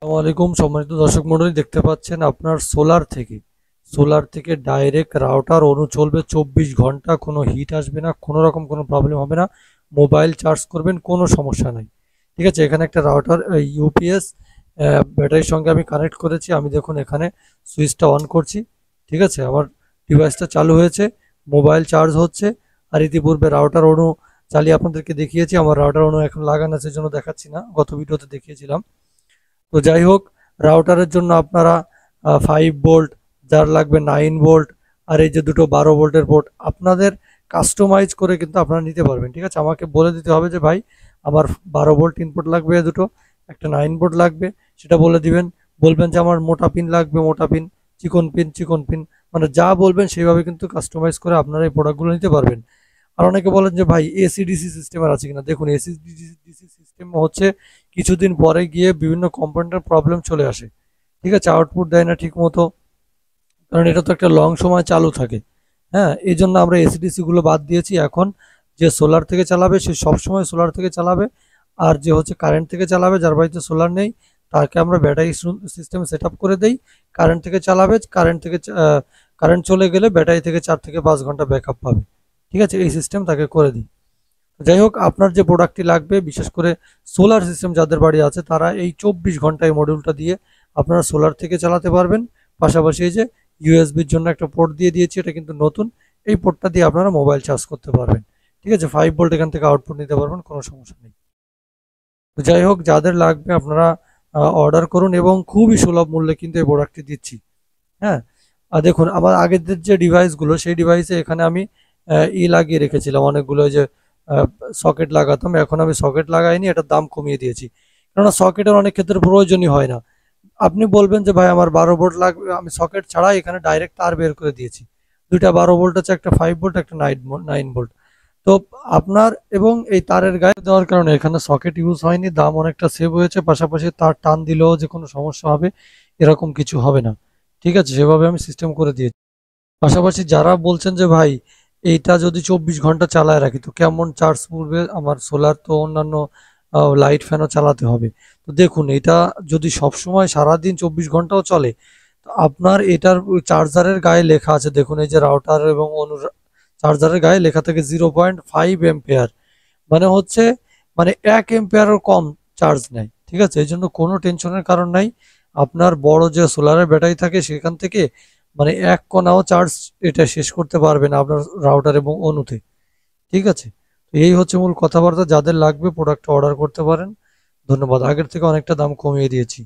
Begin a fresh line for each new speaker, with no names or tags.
আসসালামু আলাইকুম সম্মানিত দর্শক মণ্ডলী, দেখতে পাচ্ছেন আপনার সোলার থেকে ডাইরেক্ট রাউটার অনু চলবে 24 ঘন্টা। কোনো হিট আসবে না, কোনো রকম কোনো প্রবলেম হবে না। মোবাইল চার্জ করবেন, কোনো সমস্যা নাই। ঠিক আছে, এখানে একটা রাউটার ইউপিএস ব্যাটারির সঙ্গে আমি কানেক্ট করেছি। আমি দেখুন এখানে সুইচটা অন করছি। ঠিক আছে, আমার ডিভাইসটা চালু হয়েছে, মোবাইল চার্জ হচ্ছে। আর ইতিপূর্বে রাউটার অনু চালিয়ে আপনাদেরকে দেখিয়েছি। আমার রাউটার অনু এখন লাগানো আছে, জন্য দেখাচ্ছি না, গত ভিডিওতে দেখিয়েছিলাম। তো যাই হোক, রাউটারের জন্য আপনারা 5 ভোল্ট, যার লাগবে 9 ভোল্ট, আর এই যে দুটো 12 ভোল্টের পোর্ট আপনাদের কাস্টমাইজ করে কিন্তু আপনারা নিতে পারবেন। ঠিক আছে, আমাকে বলে দিতে হবে যে ভাই আমার 12 ভোল্ট ইনপুট লাগবে দুটো, একটা 9 ভোল্ট লাগবে, সেটা বলে দিবেন। বলবেন যে আমার মোটা পিন লাগবে, মোটা পিন, চিকন পিন, মানে যা বলবেন সেইভাবে কিন্তু কাস্টমাইজ করে আপনারা এই প্রোডাক্টগুলো নিতে পারবেন। আর অনেকে বলেন যে ভাই এসিডিসি সিস্টেমের আছে কিনা। দেখুন, এসিডিসি সিস্টেম হচ্ছে কিছুদিন পরে গিয়ে বিভিন্ন কম্পোনেন্টের প্রবলেম চলে আসে। ঠিক আছে, আউটপুট দেয় না ঠিক মতো, কারণ এটা তো একটা লং সময় চালু থাকে। হ্যাঁ, এই জন্য আমরা এসিডিসি গুলো বাদ দিয়েছি। এখন যে সোলার থেকে চালাবে সে সবসময় সোলার থেকে চালাবে, আর যে হচ্ছে কারেন্ট থেকে চালাবে, যার বাড়িতে সোলার নেই তাকে আমরা ব্যাটারি সিস্টেম সেট আপ করে দেই। কারেন্ট থেকে চালাবে, কারেন্ট চলে গেলে ব্যাটারি থেকে 4 থেকে 5 ঘন্টা ব্যাকআপ পাবে। ঠিক আছে, এই সিস্টেম তাকে করে দিই। যাই হোক, আপনার যে প্রোডাক্টটি লাগবে, বিশেষ করে সোলার সিস্টেম যাদের বাড়ি আছে, তারা এই 24 ঘন্টায় মডিউলটা দিয়ে আপনারা সোলার থেকে চালাতে পারবেন। পাশাপাশি এই যে ইউএসবির জন্য একটা পোর্ট দিয়ে দিয়েছি, এটা কিন্তু নতুন। এই পোর্টটা দিয়ে আপনারা মোবাইল চার্জ করতে পারবেন। ঠিক আছে, 5 ভোল্ট এখান থেকে আউটপুট নিতে পারবেন, কোনো সমস্যা নেই। তো যাই হোক, যাদের লাগবে আপনারা অর্ডার করুন, এবং খুবই সুলভ মূল্যে কিন্তু এই প্রোডাক্টটি দিচ্ছি। হ্যাঁ, আর দেখুন আমার আগের যে ডিভাইসগুলো, সেই ডিভাইসে এখানে আমি লাগিয়ে রেখেছিলাম অনেকগুলো, যে সকেট লাগাতাম। এখন আমি সকেট লাগাইনি, এটার দাম কমিয়ে দিয়েছি, কেননা সকেটের অনেক ক্ষেত্রে প্রয়োজনই হয় না। আপনি বলবেন যে ভাই আমার 12 ভোল্ট লাগবে, আমি সকেট ছাড়াই এখানে ডাইরেক্ট তার বের করে দিয়েছি। দুইটা 12 ভোল্ট আছে, একটা 5 ভোল্ট, একটা 9 ভোল্ট। তো আপনার এবং এই তারের গায়ে দেওয়ার কারণে এখানে সকেট ইউজ হয়নি, দাম অনেকটা সেভ হয়েছে। পাশাপাশি তার টান দিলেও যে কোনো সমস্যা হবে এরকম কিছু হবে না। ঠিক আছে, সেভাবে আমি সিস্টেম করে দিয়েছি। পাশাপাশি যারা বলছেন যে ভাই এইটা যদি 24 ঘন্টা চালায় রাখি তো কেমন চার্জ পড়বে, আমার সোলার তো অন্যান্য লাইট ফ্যানও চালাতে হবে। তো দেখুন, এটা যদি সবসময় সারাদিন 24 ঘন্টাও চলে, তো আপনার এটার চার্জারের গায়ে লেখা আছে, দেখুন এই যে রাউটার এবং চার্জারের গায়ে লেখা থাকে 0.5 এম্পিয়ার, মানে হচ্ছে মানে 1 এম্পিয়ারও কম চার্জ নেয়। ঠিক আছে, এই জন্য কোনো টেনশনের কারণ নাই। আপনার বড় যে সোলারের ব্যাটারি থাকে সেখান থেকে মানে এক কণাও চার্জ এটা শেষ করতে পারবে না আপনার রাউটার এবং অনুতে। ঠিক আছে, তো এই হচ্ছে মূল কথাবার্তা। যাদের লাগবে প্রোডাক্ট অর্ডার করতে পারেন। ধন্যবাদ, আগের থেকে অনেকটা দাম কমিয়ে দিয়েছি।